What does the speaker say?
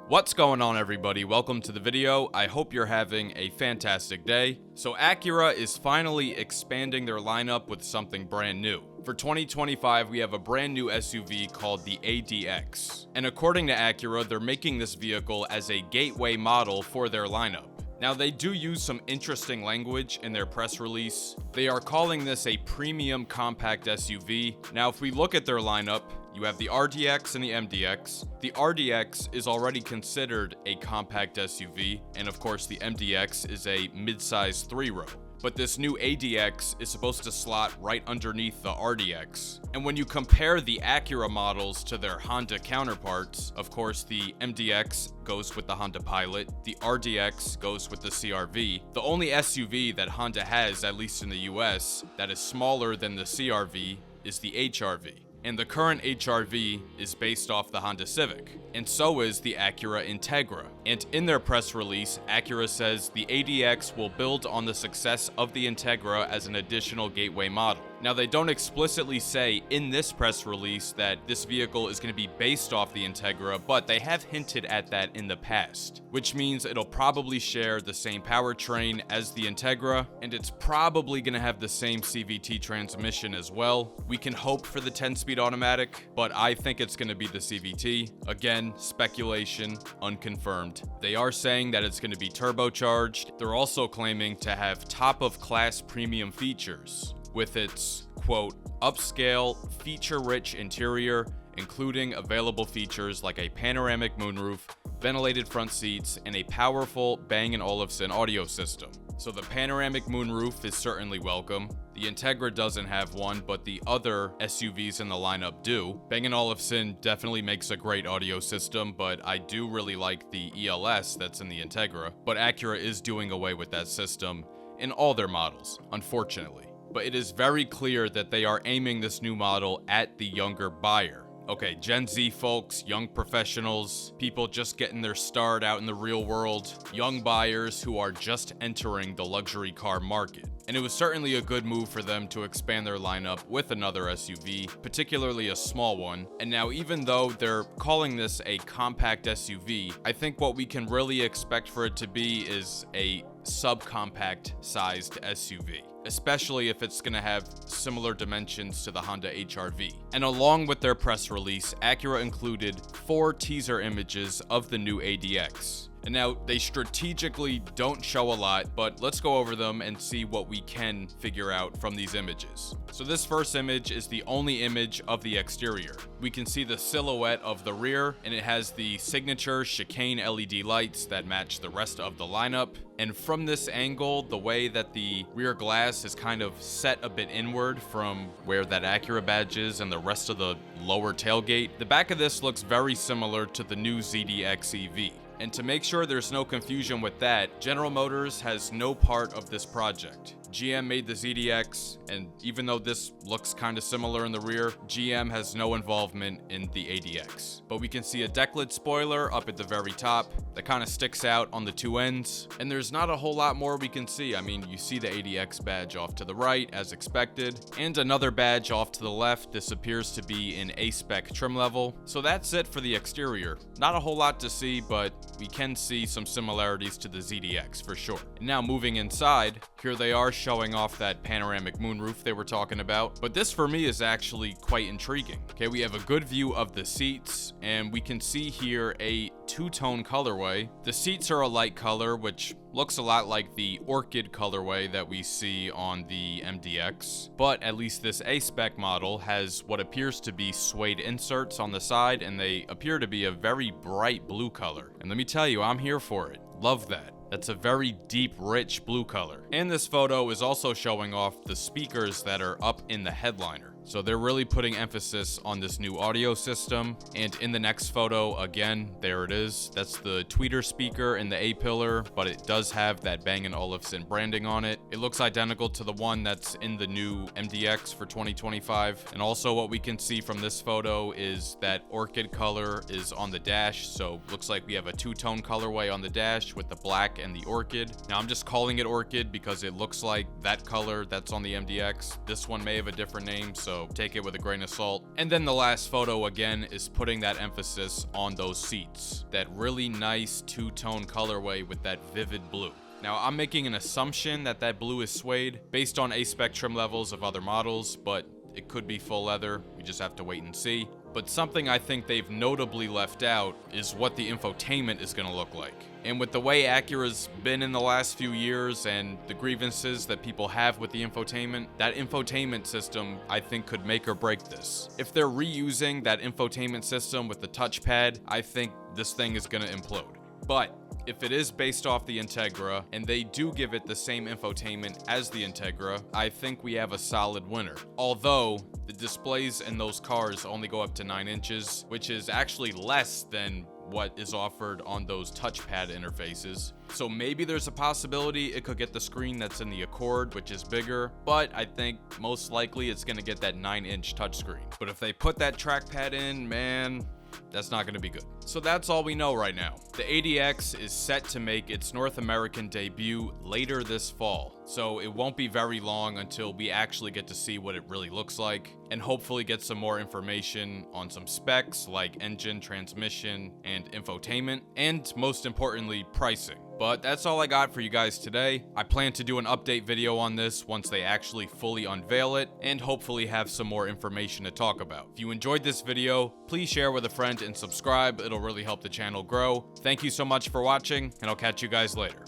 What's going on, everybody? Welcome to the video. I hope you're having a fantastic day. So Acura is finally expanding their lineup with something brand new. For 2025, we have a brand new SUV called the ADX. And according to Acura, they're making this vehicle as a gateway model for their lineup. Now, they do use some interesting language in their press release. They are calling this a premium compact SUV. Now, if we look at their lineup, you have the RDX and the MDX. The RDX is already considered a compact SUV, and of course the MDX is a mid-size 3-row. But this new ADX is supposed to slot right underneath the RDX. And when you compare the Acura models to their Honda counterparts, of course the MDX goes with the Honda Pilot, the RDX goes with the CR-V. The only SUV that Honda has, at least in the US, that is smaller than the CR-V is the HR-V. And the current HR-V is based off the Honda Civic, and so is the Acura Integra. And in their press release, Acura says the ADX will build on the success of the Integra as an additional gateway model. Now, they don't explicitly say in this press release that this vehicle is going to be based off the Integra, but they have hinted at that in the past, which means it'll probably share the same powertrain as the Integra, and it's probably going to have the same CVT transmission as well. We can hope for the 10-speed automatic, but I think it's going to be the CVT. Again, speculation, unconfirmed. They are saying that it's going to be turbocharged. They're also claiming to have top-of-class premium features with its, quote, upscale, feature-rich interior, including available features like a panoramic moonroof, ventilated front seats, and a powerful Bang & Olufsen audio system. So the panoramic moonroof is certainly welcome. The Integra doesn't have one, but the other SUVs in the lineup do. Bang & Olufsen definitely makes a great audio system, but I do really like the ELS that's in the Integra. But Acura is doing away with that system in all their models, unfortunately. But it is very clear that they are aiming this new model at the younger buyer. Okay, Gen Z folks, young professionals, people just getting their start out in the real world, young buyers who are just entering the luxury car market. And it was certainly a good move for them to expand their lineup with another SUV, particularly a small one. And now, even though they're calling this a compact SUV, I think what we can really expect for it to be is a subcompact sized SUV, especially if it's going to have similar dimensions to the Honda HR-V. And along with their press release, Acura included 4 teaser images of the new ADX. And now, they strategically don't show a lot, but let's go over them and see what we can figure out from these images. So this first image is the only image of the exterior. We can see the silhouette of the rear, and it has the signature chicane LED lights that match the rest of the lineup. And from this angle, the way that the rear glass is kind of set a bit inward from where that Acura badge is and the rest of the lower tailgate, the back of this looks very similar to the new ZDX EV. And to make sure there's no confusion with that, General Motors has no part of this project. GM made the ZDX, and even though this looks kind of similar in the rear, GM has no involvement in the ADX. But we can see a deck lid spoiler up at the very top that kind of sticks out on the 2 ends, and there's not a whole lot more we can see. I mean, you see the ADX badge off to the right, as expected, and another badge off to the left. This appears to be an A-spec trim level. So that's it for the exterior. Not a whole lot to see, but we can see some similarities to the ZDX for sure. And now moving inside, here they are showing off that panoramic moonroof they were talking about. But this for me is actually quite intriguing. Okay, we have a good view of the seats, and we can see here a 2-tone colorway. The seats are a light color, which looks a lot like the orchid colorway that we see on the MDX, but at least this A-spec model has what appears to be suede inserts on the side, and they appear to be a very bright blue color. And let me tell you, I'm here for it. Love that. That's a very deep, rich blue color. And this photo is also showing off the speakers that are up in the headliner. So they're really putting emphasis on this new audio system. And in the next photo, again, there it is. That's the tweeter speaker in the A-pillar, but it does have that Bang & Olufsen branding on it. It looks identical to the one that's in the new MDX for 2025. And also what we can see from this photo is that orchid color is on the dash. So looks like we have a 2-tone colorway on the dash with the black and the orchid. Now I'm just calling it orchid because it looks like that color that's on the MDX. This one may have a different name, so so take it with a grain of salt. And then the last photo again is putting that emphasis on those seats. That really nice two-tone colorway with that vivid blue. Now, I'm making an assumption that that blue is suede based on A-spec trim levels of other models, but it could be full leather. We just have to wait and see. But something I think they've notably left out is what the infotainment is going to look like. And with the way Acura's been in the last few years and the grievances that people have with the infotainment, that infotainment system I think could make or break this. If they're reusing that infotainment system with the touchpad, I think this thing is going to implode. But if it is based off the Integra, and they do give it the same infotainment as the Integra, I think we have a solid winner. Although, the displays in those cars only go up to 9 inches, which is actually less than what is offered on those touchpad interfaces. So maybe there's a possibility it could get the screen that's in the Accord, which is bigger, but I think most likely it's gonna get that 9-inch touchscreen. But if they put that trackpad in, man, that's not going to be good. So that's all we know right now. The ADX is set to make its North American debut later this fall, so it won't be very long until we actually get to see what it really looks like, and hopefully get some more information on some specs like engine, transmission, and infotainment, and most importantly, pricing. But that's all I got for you guys today. I plan to do an update video on this once they actually fully unveil it, and hopefully have some more information to talk about. If you enjoyed this video, please share with a friend and subscribe. It'll really help the channel grow. Thank you so much for watching, and I'll catch you guys later.